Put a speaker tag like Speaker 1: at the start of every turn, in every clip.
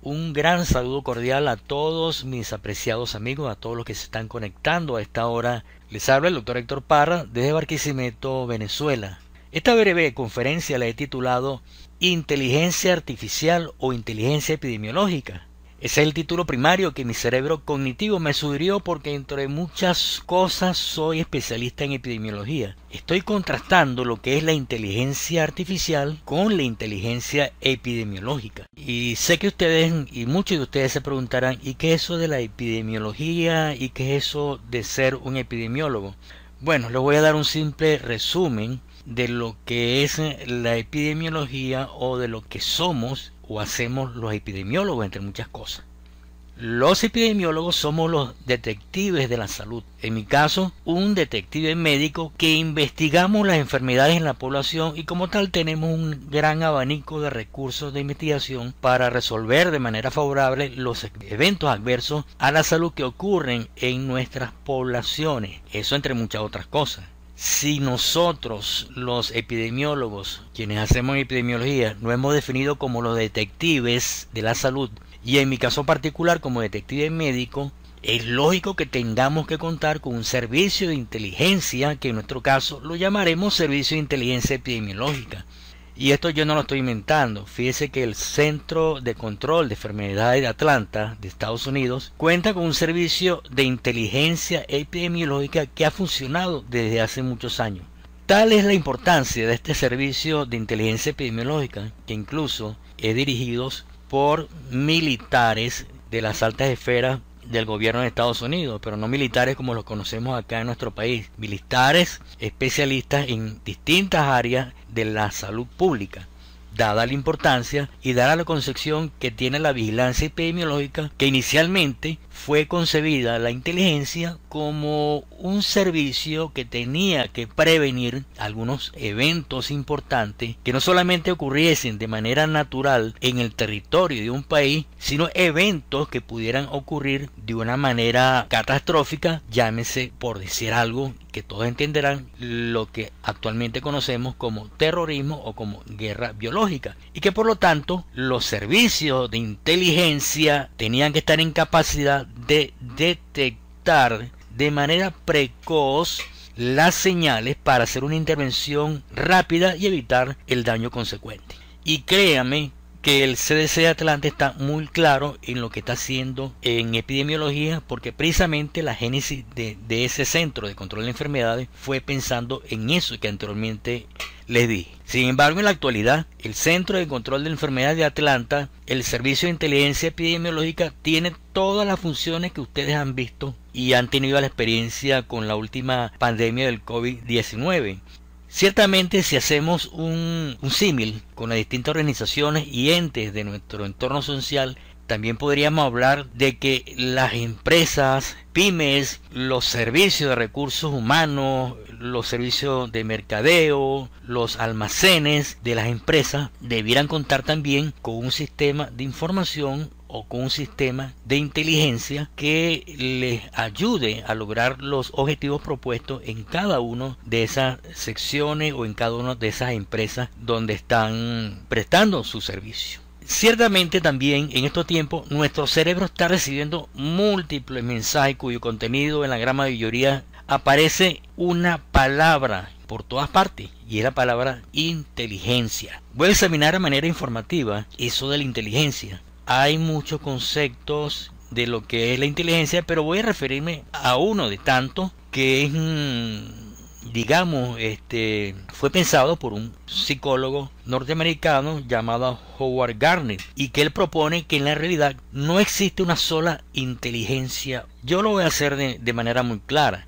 Speaker 1: Un gran saludo cordial a todos mis apreciados amigos, a todos los que se están conectando a esta hora. Les habla el doctor Héctor Parra desde Barquisimeto, Venezuela. Esta breve conferencia la he titulado Inteligencia Artificial o Inteligencia Epidemiológica. Ese es el título primario que mi cerebro cognitivo me sugirió porque entre muchas cosas soy especialista en epidemiología. Estoy contrastando lo que es la inteligencia artificial con la inteligencia epidemiológica. Y sé que ustedes y muchos de ustedes se preguntarán, ¿y qué es eso de la epidemiología? ¿Y qué es eso de ser un epidemiólogo? Bueno, les voy a dar un simple resumen de lo que es la epidemiología o de lo que somos o hacemos los epidemiólogos, entre muchas cosas. Los epidemiólogos somos los detectives de la salud. En mi caso, un detective médico que investigamos las enfermedades en la población y como tal tenemos un gran abanico de recursos de investigación para resolver de manera favorable los eventos adversos a la salud que ocurren en nuestras poblaciones. Eso entre muchas otras cosas. Si nosotros, los epidemiólogos, quienes hacemos epidemiología, nos hemos definido como los detectives de la salud, y en mi caso particular como detective médico, es lógico que tengamos que contar con un servicio de inteligencia, que en nuestro caso lo llamaremos servicio de inteligencia epidemiológica. Y esto yo no lo estoy inventando. Fíjese que el Centro de Control de Enfermedades de Atlanta, de Estados Unidos, cuenta con un servicio de inteligencia epidemiológica que ha funcionado desde hace muchos años. Tal es la importancia de este servicio de inteligencia epidemiológica, que incluso es dirigido por militares de las altas esferas del gobierno de Estados Unidos, pero no militares como los conocemos acá en nuestro país, militares especialistas en distintas áreas de la salud pública, dada la importancia y dada la concepción que tiene la vigilancia epidemiológica, que inicialmente fue concebida la inteligencia como un servicio que tenía que prevenir algunos eventos importantes que no solamente ocurriesen de manera natural en el territorio de un país, sino eventos que pudieran ocurrir de una manera catastrófica, llámese, por decir algo que todos entenderán, lo que actualmente conocemos como terrorismo o como guerra biológica, y que por lo tanto los servicios de inteligencia tenían que estar en capacidad de detectar de manera precoz las señales para hacer una intervención rápida y evitar el daño consecuente. Y créame que el CDC de Atlanta está muy claro en lo que está haciendo en epidemiología, porque precisamente la génesis de ese centro de control de enfermedades fue pensando en eso que anteriormente les dije. Sin embargo, en la actualidad, el Centro de Control de Enfermedades de Atlanta, el Servicio de Inteligencia Epidemiológica, tiene todas las funciones que ustedes han visto y han tenido la experiencia con la última pandemia del COVID-19. Ciertamente, si hacemos un símil con las distintas organizaciones y entes de nuestro entorno social, también podríamos hablar de que las empresas, pymes, los servicios de recursos humanos, los servicios de mercadeo, los almacenes de las empresas debieran contar también con un sistema de información o con un sistema de inteligencia que les ayude a lograr los objetivos propuestos en cada una de esas secciones o en cada una de esas empresas donde están prestando su servicio. Ciertamente también en estos tiempos nuestro cerebro está recibiendo múltiples mensajes cuyo contenido en la gran mayoría aparece una palabra por todas partes y es la palabra inteligencia. Voy a examinar de manera informativa eso de la inteligencia. Hay muchos conceptos de lo que es la inteligencia, pero voy a referirme a uno de tantos que es, digamos, fue pensado por un psicólogo norteamericano llamado Howard Gardner, y que él propone que en la realidad no existe una sola inteligencia. Yo lo voy a hacer de manera muy clara.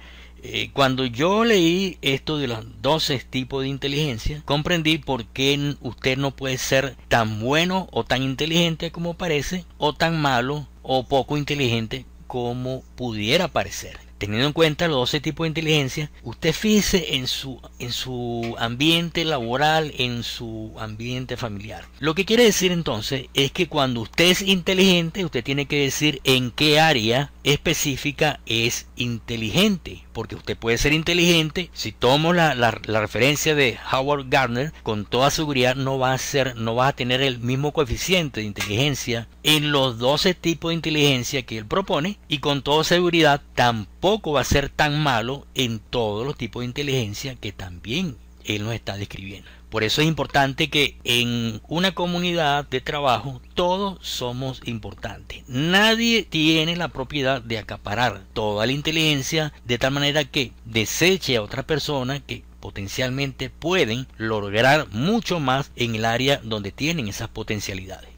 Speaker 1: Cuando yo leí esto de los 12 tipos de inteligencia, comprendí por qué usted no puede ser tan bueno o tan inteligente como parece, o tan malo o poco inteligente como pudiera parecer. Teniendo en cuenta los 12 tipos de inteligencia, usted fíjese en su ambiente laboral, en su ambiente familiar. Lo que quiere decir entonces es que cuando usted es inteligente, usted tiene que decir en qué área específica es inteligente. porque usted puede ser inteligente. Si tomo la referencia de Howard Gardner, con toda seguridad no va a tener el mismo coeficiente de inteligencia en los 12 tipos de inteligencia que él propone, y con toda seguridad tampoco va a ser tan malo en todos los tipos de inteligencia que también él nos está describiendo. Por eso es importante que en una comunidad de trabajo todos somos importantes. Nadie tiene la propiedad de acaparar toda la inteligencia de tal manera que deseche a otra persona que potencialmente pueden lograr mucho más en el área donde tienen esas potencialidades.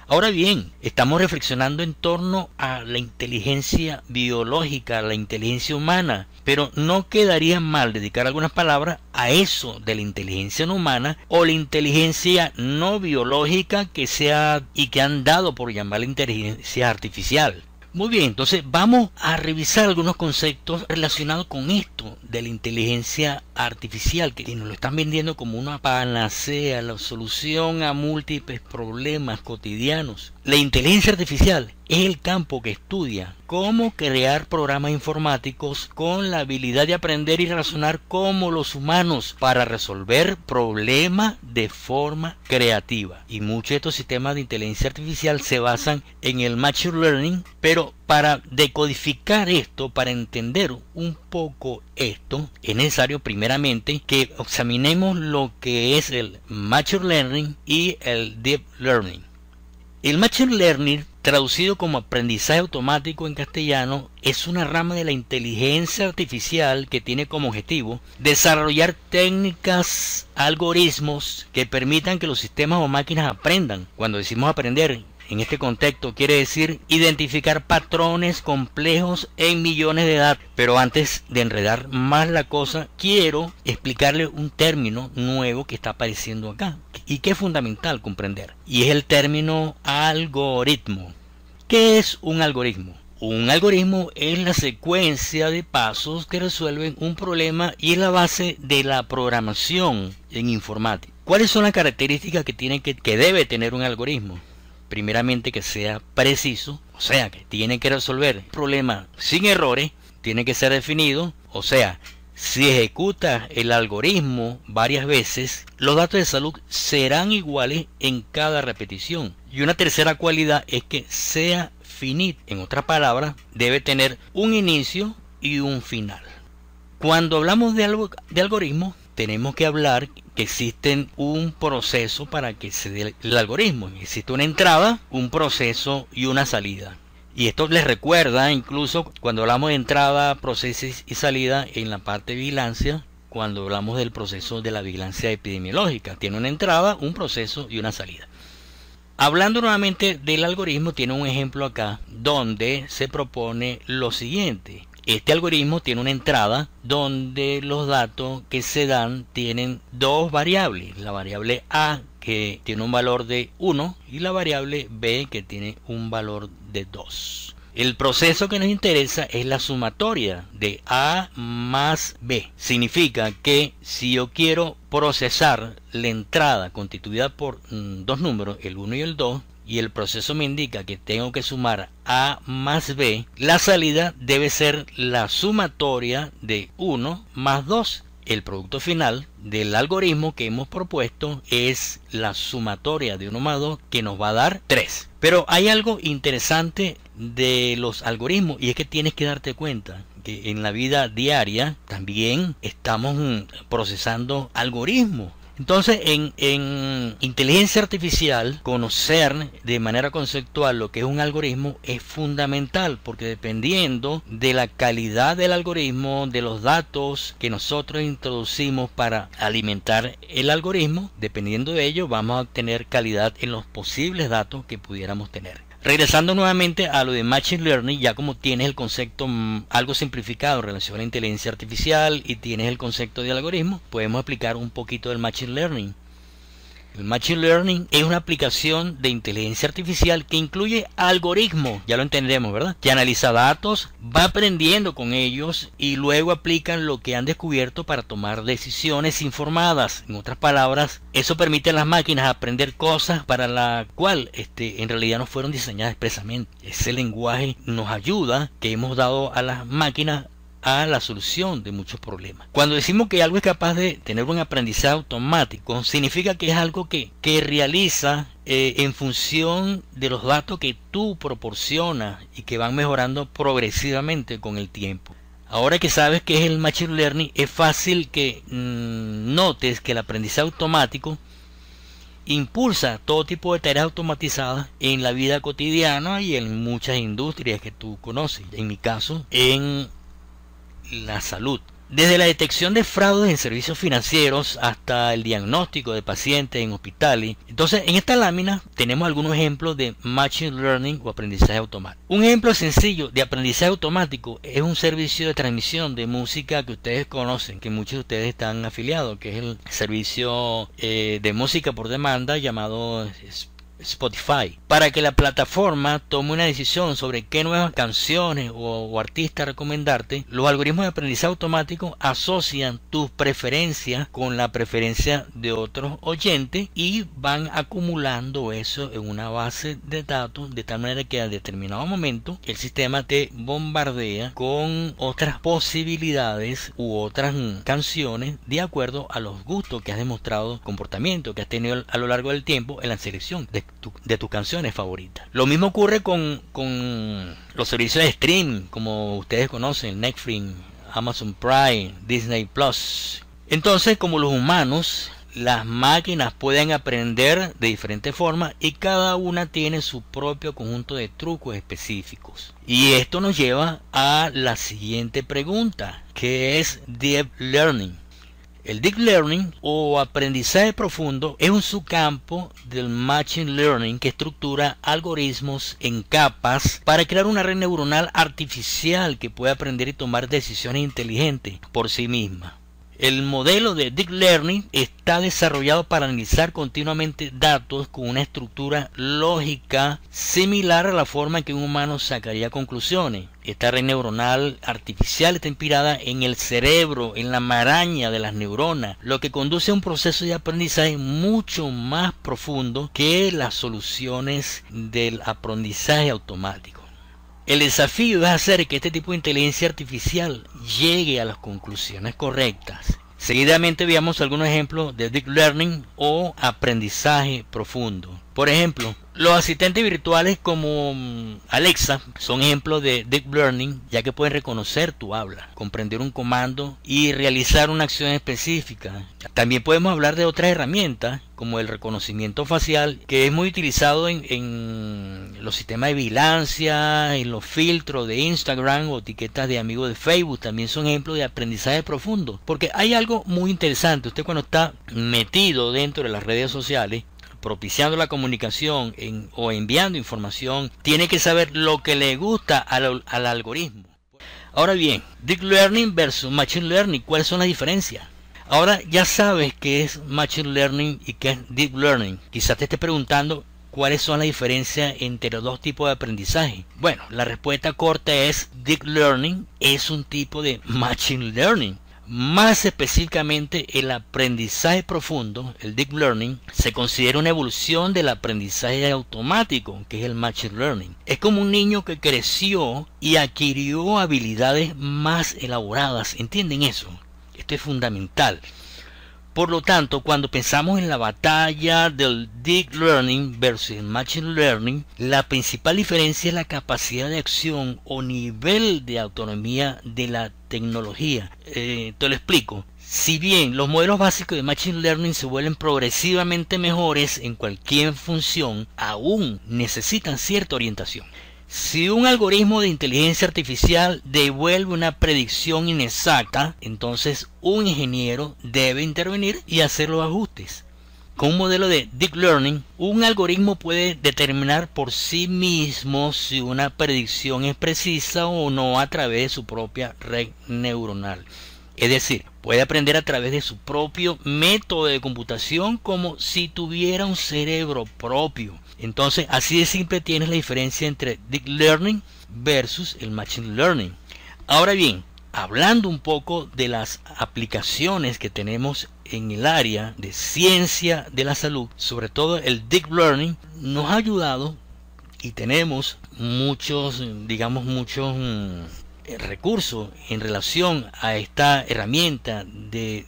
Speaker 1: Ahora bien, estamos reflexionando en torno a la inteligencia biológica, la inteligencia humana, pero no quedaría mal dedicar algunas palabras a eso de la inteligencia no humana o la inteligencia no biológica que han dado por llamar la inteligencia artificial. Muy bien, entonces vamos a revisar algunos conceptos relacionados con esto de la inteligencia artificial, que nos lo están vendiendo como una panacea, la solución a múltiples problemas cotidianos. La inteligencia artificial es el campo que estudia cómo crear programas informáticos con la habilidad de aprender y razonar como los humanos para resolver problemas de forma creativa. Y muchos de estos sistemas de inteligencia artificial se basan en el Machine Learning, pero para decodificar esto, para entender un poco esto, es necesario primeramente que examinemos lo que es el Machine Learning y el Deep Learning. El Machine Learning, traducido como aprendizaje automático en castellano, es una rama de la inteligencia artificial que tiene como objetivo desarrollar técnicas, algoritmos que permitan que los sistemas o máquinas aprendan. Cuando decimos aprender, en este contexto quiere decir identificar patrones complejos en millones de datos. Pero antes de enredar más la cosa, quiero explicarle un término nuevo que está apareciendo acá y que es fundamental comprender. Y es el término algoritmo. ¿Qué es un algoritmo? Un algoritmo es la secuencia de pasos que resuelven un problema y es la base de la programación en informática. ¿Cuáles son las características que debe tener un algoritmo? Primeramente, que sea preciso, o sea, que tiene que resolver problemas sin errores, tiene que ser definido, o sea, si ejecuta el algoritmo varias veces, los datos de salud serán iguales en cada repetición. Y una tercera cualidad es que sea finito. En otras palabras, debe tener un inicio y un final. Cuando hablamos de algoritmo, tenemos que hablar que existe un proceso para que se dé el algoritmo. Existe una entrada, un proceso y una salida. Y esto les recuerda incluso cuando hablamos de entrada, proceso y salida en la parte de vigilancia, cuando hablamos del proceso de la vigilancia epidemiológica. Tiene una entrada, un proceso y una salida. Hablando nuevamente del algoritmo, tiene un ejemplo acá donde se propone lo siguiente. Este algoritmo tiene una entrada donde los datos que se dan tienen dos variables. La variable A, que tiene un valor de 1, y la variable B, que tiene un valor de 2. El proceso que nos interesa es la sumatoria de A más B. Significa que si yo quiero procesar la entrada constituida por dos números, el 1 y el 2, y el proceso me indica que tengo que sumar A más B, la salida debe ser la sumatoria de 1 más 2. El producto final del algoritmo que hemos propuesto es la sumatoria de 1 más 2, que nos va a dar 3. Pero hay algo interesante de los algoritmos, y es que tienes que darte cuenta que en la vida diaria también estamos procesando algoritmos. Entonces, en inteligencia artificial, conocer de manera conceptual lo que es un algoritmo es fundamental, porque dependiendo de la calidad del algoritmo, de los datos que nosotros introducimos para alimentar el algoritmo, dependiendo de ello vamos a obtener calidad en los posibles datos que pudiéramos tener. Regresando nuevamente a lo de Machine Learning, ya como tienes el concepto algo simplificado en relación a la inteligencia artificial y tienes el concepto de algoritmo, podemos explicar un poquito del Machine Learning. El Machine Learning es una aplicación de inteligencia artificial que incluye algoritmos, ya lo entendemos, ¿verdad? Que analiza datos, va aprendiendo con ellos y luego aplican lo que han descubierto para tomar decisiones informadas. En otras palabras, eso permite a las máquinas aprender cosas para la cual en realidad no fueron diseñadas expresamente. Ese lenguaje nos ayuda, que hemos dado a las máquinas a la solución de muchos problemas. Cuando decimos que algo es capaz de tener un aprendizaje automático, significa que es algo que realiza en función de los datos que tú proporcionas y que van mejorando progresivamente con el tiempo. Ahora que sabes qué es el Machine Learning, es fácil que notes que el aprendizaje automático impulsa todo tipo de tareas automatizadas en la vida cotidiana y en muchas industrias que tú conoces. En mi caso, en la salud. Desde la detección de fraudes en servicios financieros hasta el diagnóstico de pacientes en hospitales. Entonces, en esta lámina tenemos algunos ejemplos de Machine Learning o aprendizaje automático. Un ejemplo sencillo de aprendizaje automático es un servicio de transmisión de música que ustedes conocen, que muchos de ustedes están afiliados, que es el servicio de música por demanda llamado Spotify, para que la plataforma tome una decisión sobre qué nuevas canciones o artistas recomendarte. Los algoritmos de aprendizaje automático asocian tus preferencias con la preferencia de otros oyentes y van acumulando eso en una base de datos, de tal manera que a determinado momento el sistema te bombardea con otras posibilidades u otras canciones de acuerdo a los gustos que has demostrado, comportamiento que has tenido a lo largo del tiempo en la selección de tus canciones favoritas. Lo mismo ocurre con los servicios de streaming, como ustedes conocen, Netflix, Amazon Prime, Disney Plus. Entonces, como los humanos, las máquinas pueden aprender de diferentes formas y cada una tiene su propio conjunto de trucos específicos. Y esto nos lleva a la siguiente pregunta, que es Deep Learning. El Deep Learning o aprendizaje profundo es un subcampo del Machine Learning que estructura algoritmos en capas para crear una red neuronal artificial que pueda aprender y tomar decisiones inteligentes por sí misma. El modelo de Deep Learning está desarrollado para analizar continuamente datos con una estructura lógica similar a la forma en que un humano sacaría conclusiones. Esta red neuronal artificial está inspirada en el cerebro, en la maraña de las neuronas, lo que conduce a un proceso de aprendizaje mucho más profundo que las soluciones del aprendizaje automático. El desafío es hacer que este tipo de inteligencia artificial llegue a las conclusiones correctas. Seguidamente veamos algunos ejemplos de Deep Learning o aprendizaje profundo. Por ejemplo, los asistentes virtuales como Alexa son ejemplos de Deep Learning, ya que pueden reconocer tu habla, comprender un comando y realizar una acción específica. También podemos hablar de otras herramientas como el reconocimiento facial, que es muy utilizado en los sistemas de vigilancia, en los filtros de Instagram o etiquetas de amigos de Facebook. También son ejemplos de aprendizaje profundo, porque hay algo muy interesante. Usted, cuando está metido dentro de las redes sociales, propiciando la comunicación o enviando información, tiene que saber lo que le gusta al algoritmo. Ahora bien, Deep Learning versus Machine Learning, ¿cuáles son las diferencias? Ahora ya sabes qué es Machine Learning y qué es Deep Learning. Quizás te estés preguntando cuáles son las diferencias entre los dos tipos de aprendizaje. Bueno, la respuesta corta es: Deep Learning es un tipo de Machine Learning. Más específicamente, el aprendizaje profundo, el Deep Learning, se considera una evolución del aprendizaje automático, que es el Machine Learning. Es como un niño que creció y adquirió habilidades más elaboradas. ¿Entienden eso? Esto es fundamental. Por lo tanto, cuando pensamos en la batalla del Deep Learning versus el Machine Learning, la principal diferencia es la capacidad de acción o nivel de autonomía de la tecnología. Te lo explico. Si bien los modelos básicos de Machine Learning se vuelven progresivamente mejores en cualquier función, aún necesitan cierta orientación. Si un algoritmo de inteligencia artificial devuelve una predicción inexacta, entonces un ingeniero debe intervenir y hacer los ajustes. Con un modelo de Deep Learning, un algoritmo puede determinar por sí mismo si una predicción es precisa o no a través de su propia red neuronal. Es decir, puede aprender a través de su propio método de computación como si tuviera un cerebro propio. Entonces, así de simple tienes la diferencia entre Deep Learning versus el Machine Learning. Ahora bien, hablando un poco de las aplicaciones que tenemos en el área de ciencia de la salud, sobre todo el Deep Learning nos ha ayudado y tenemos muchos recursos en relación a esta herramienta de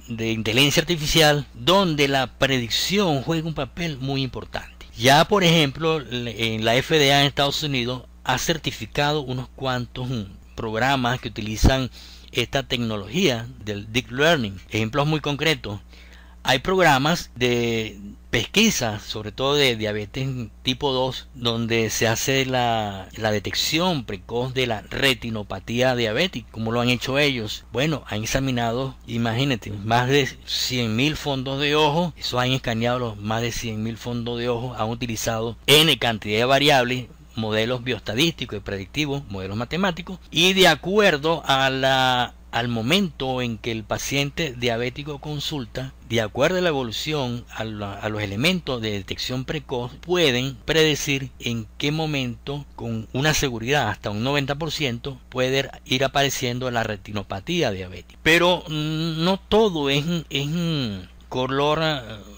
Speaker 1: inteligencia artificial, donde la predicción juega un papel muy importante. Ya, por ejemplo, en la FDA en Estados Unidos ha certificado unos cuantos programas que utilizan esta tecnología del deep learning. Ejemplos muy concretos: hay programas de pesquisa, sobre todo de diabetes tipo 2, donde se hace la detección precoz de la retinopatía diabética. ¿Cómo lo han hecho ellos? Bueno, han examinado, imagínate, más de 100.000 fondos de ojo. Eso han escaneado los más de 100.000 fondos de ojo. Han utilizado N cantidad de variables, modelos bioestadísticos y predictivos, modelos matemáticos, y de acuerdo al momento en que el paciente diabético consulta, de acuerdo a la evolución, a los elementos de detección precoz, pueden predecir en qué momento, con una seguridad hasta un 90%, puede ir apareciendo la retinopatía diabética. Pero no todo es color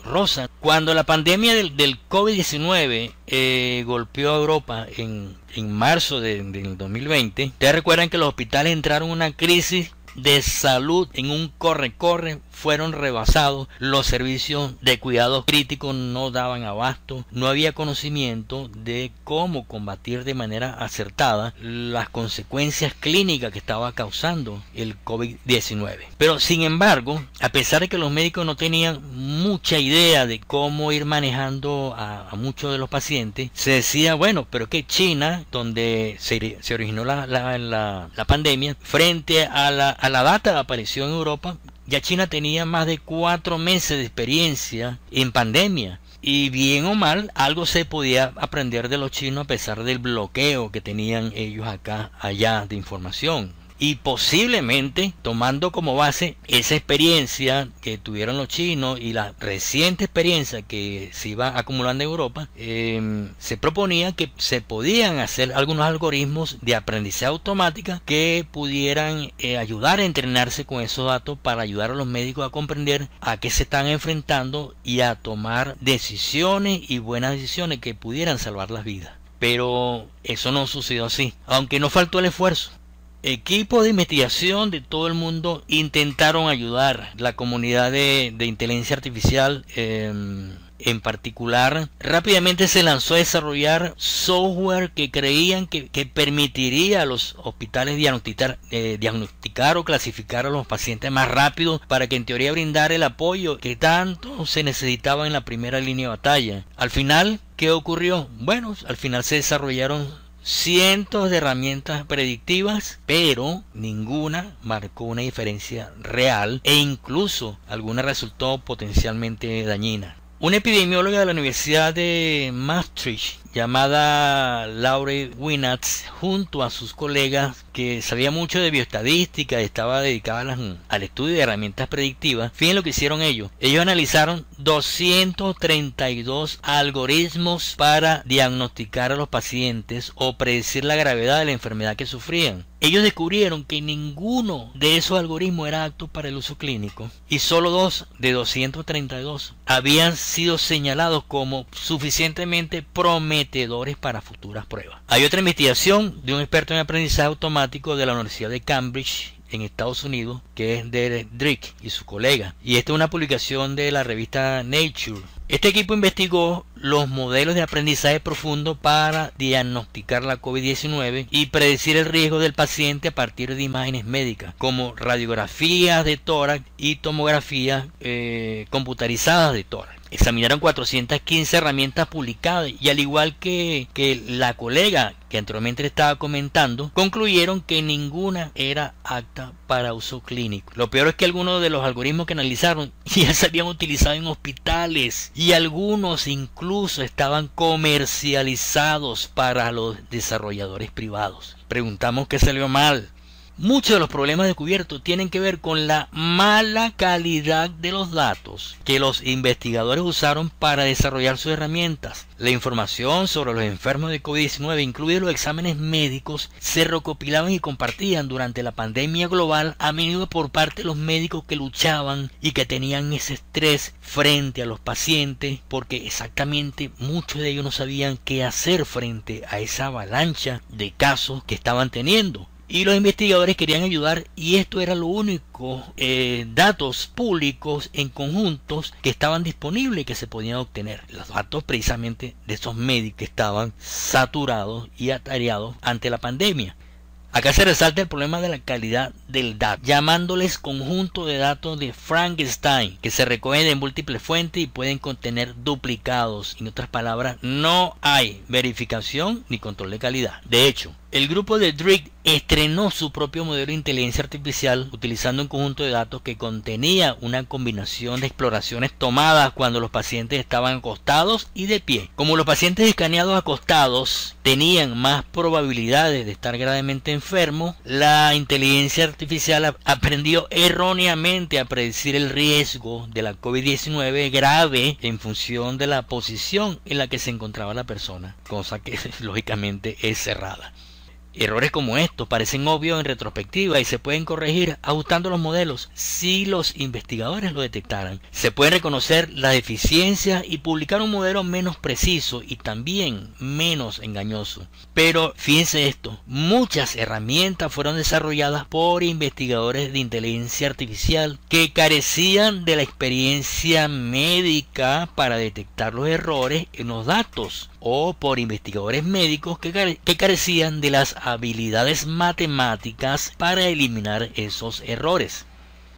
Speaker 1: rosa. Cuando la pandemia del COVID-19 golpeó a Europa en marzo del 2020, ustedes recuerdan que los hospitales entraron en una crisis de salud, en un corre-corre, fueron rebasados, los servicios de cuidados críticos no daban abasto, no había conocimiento de cómo combatir de manera acertada las consecuencias clínicas que estaba causando el COVID-19. Pero sin embargo, a pesar de que los médicos no tenían mucha idea de cómo ir manejando a muchos de los pacientes, se decía, bueno, pero que China, donde se originó la pandemia, frente a la data de aparición en Europa, ya China tenía más de 4 meses de experiencia en pandemia. Y bien o mal, algo se podía aprender de los chinos a pesar del bloqueo que tenían ellos allá de información. Y posiblemente, tomando como base esa experiencia que tuvieron los chinos y la reciente experiencia que se iba acumulando en Europa, se proponía que se podían hacer algunos algoritmos de aprendizaje automática que pudieran ayudar a entrenarse con esos datos para ayudar a los médicos a comprender a qué se están enfrentando y a tomar decisiones y buenas decisiones que pudieran salvar las vidas. Pero eso no sucedió así, aunque no faltó el esfuerzo. Equipos de investigación de todo el mundo intentaron ayudar. La comunidad de inteligencia artificial en particular rápidamente se lanzó a desarrollar software que creían que permitiría a los hospitales diagnosticar o clasificar a los pacientes más rápido, para que en teoría brindar el apoyo que tanto se necesitaba en la primera línea de batalla. Al final, ¿qué ocurrió? Bueno, al final se desarrollaron cientos de herramientas predictivas, pero ninguna marcó una diferencia real, e incluso alguna resultó potencialmente dañina. Una epidemióloga de la Universidad de Maastricht llamada Laure Winats, junto a sus colegas que sabía mucho de bioestadística y estaba dedicada al estudio de herramientas predictivas, fíjense lo que hicieron ellos. Ellos analizaron 232 algoritmos para diagnosticar a los pacientes o predecir la gravedad de la enfermedad que sufrían. Ellos descubrieron que ninguno de esos algoritmos era apto para el uso clínico, y solo 2 de 232 habían sido señalados como suficientemente prometedores para futuras pruebas. Hay otra investigación de un experto en aprendizaje automático de la Universidad de Cambridge en Estados Unidos, que es Derek Drake y su colega, y esta es una publicación de la revista Nature. Este equipo investigó los modelos de aprendizaje profundo para diagnosticar la COVID-19 y predecir el riesgo del paciente a partir de imágenes médicas, como radiografías de tórax y tomografías computarizadas de tórax. Examinaron 415 herramientas publicadas y, al igual que la colega que anteriormente le estaba comentando, concluyeron que ninguna era apta para uso clínico. Lo peor es que algunos de los algoritmos que analizaron ya se habían utilizado en hospitales, y algunos incluso estaban comercializados para los desarrolladores privados. Preguntamos qué salió mal. Muchos de los problemas descubiertos tienen que ver con la mala calidad de los datos que los investigadores usaron para desarrollar sus herramientas. La información sobre los enfermos de COVID-19, incluidos los exámenes médicos, se recopilaban y compartían durante la pandemia global, a menudo por parte de los médicos que luchaban y que tenían ese estrés frente a los pacientes, porque exactamente muchos de ellos no sabían qué hacer frente a esa avalancha de casos que estaban teniendo. y los investigadores querían ayudar, y esto era lo único datos públicos en conjuntos que estaban disponibles y que se podían obtener, los datos precisamente de esos médicos que estaban saturados y atareados ante la pandemia. Acá se resalta el problema de la calidad del dato, llamándoles conjunto de datos de Frankenstein, que se recogen de múltiples fuentes y pueden contener duplicados. En otras palabras, no hay verificación ni control de calidad. De hecho, el grupo de Drake estrenó su propio modelo de inteligencia artificial utilizando un conjunto de datos que contenía una combinación de exploraciones tomadas cuando los pacientes estaban acostados y de pie. Como los pacientes escaneados acostados tenían más probabilidades de estar gravemente enfermos, la inteligencia artificial aprendió erróneamente a predecir el riesgo de la COVID-19 grave en función de la posición en la que se encontraba la persona, cosa que lógicamente es cerrada. Errores como estos parecen obvios en retrospectiva y se pueden corregir ajustando los modelos si los investigadores lo detectaran. Se pueden reconocer las deficiencias y publicar un modelo menos preciso y también menos engañoso. Pero fíjense esto, muchas herramientas fueron desarrolladas por investigadores de inteligencia artificial que carecían de la experiencia médica para detectar los errores en los datos, o por investigadores médicos que carecían de las habilidades matemáticas para eliminar esos errores.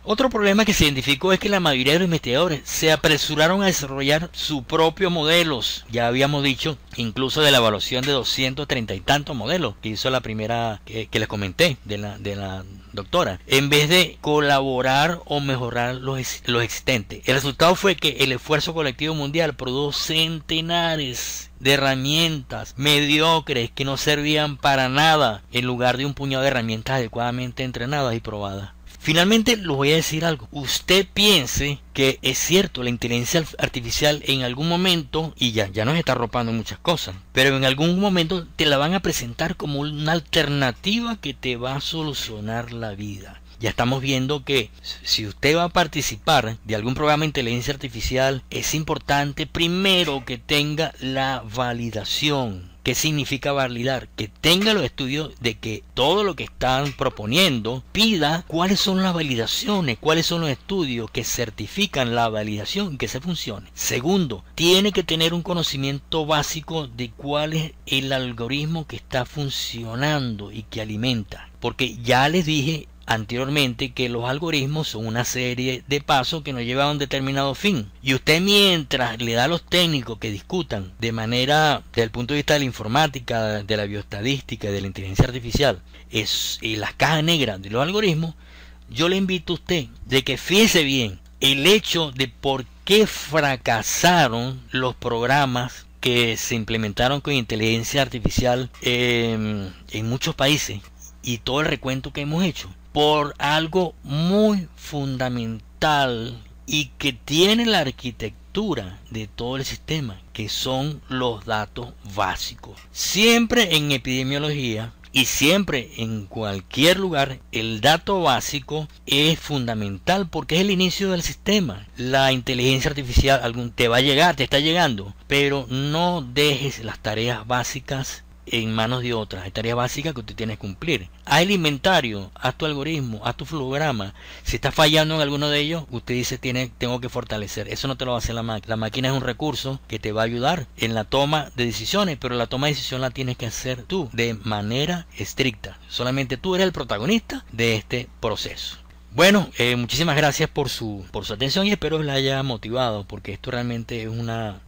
Speaker 1: Otro problema que se identificó es que la mayoría de los investigadores se apresuraron a desarrollar sus propios modelos. Ya habíamos dicho incluso de la evaluación de 230 y tantos modelos que hizo la primera que les comenté de la doctora, en vez de colaborar o mejorar los existentes. El resultado fue que el esfuerzo colectivo mundial produjo centenares de herramientas mediocres que no servían para nada en lugar de un puñado de herramientas adecuadamente entrenadas y probadas. Finalmente les voy a decir algo. Usted piense que es cierto, la inteligencia artificial en algún momento, y ya nos está arropando muchas cosas, pero en algún momento te la van a presentar como una alternativa que te va a solucionar la vida. Ya estamos viendo que si usted va a participar de algún programa de inteligencia artificial, es importante primero que tenga la validación. ¿Qué significa validar? Que tenga los estudios de que todo lo que están proponiendo pida cuáles son las validaciones, cuáles son los estudios que certifican la validación y que se funcione. Segundo, tiene que tener un conocimiento básico de cuál es el algoritmo que está funcionando y que alimenta. Porque ya les dije anteriormente que los algoritmos son una serie de pasos que nos llevan a un determinado fin, y usted mientras le da a los técnicos que discutan de manera desde el punto de vista de la informática, de la bioestadística y de la inteligencia artificial las cajas negras de los algoritmos, yo le invito a usted de que fíjese bien el hecho de por qué fracasaron los programas que se implementaron con inteligencia artificial en muchos países, y todo el recuento que hemos hecho, por algo muy fundamental y que tiene la arquitectura de todo el sistema, que son los datos básicos. Siempre en epidemiología y siempre en cualquier lugar, el dato básico es fundamental porque es el inicio del sistema. La inteligencia artificial te va a llegar, te está llegando, pero no dejes las tareas básicas en manos de otras. Hay tareas básicas que usted tiene que cumplir. Haz el inventario, haz tu algoritmo, haz tu flujograma. Si está fallando en alguno de ellos, usted dice tengo que fortalecer. Eso no te lo va a hacer la máquina. La máquina es un recurso que te va a ayudar en la toma de decisiones, pero la toma de decisión la tienes que hacer tú de manera estricta. Solamente tú eres el protagonista de este proceso. Bueno, muchísimas gracias por su atención y espero les haya motivado, porque esto realmente es una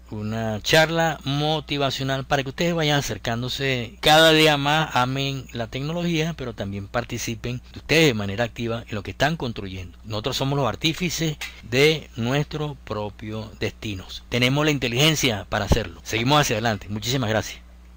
Speaker 1: charla motivacional para que ustedes vayan acercándose cada día más, amen la tecnología, pero también participen ustedes de manera activa en lo que están construyendo. Nosotros somos los artífices de nuestro propio destino. Tenemos la inteligencia para hacerlo. Seguimos hacia adelante. Muchísimas gracias.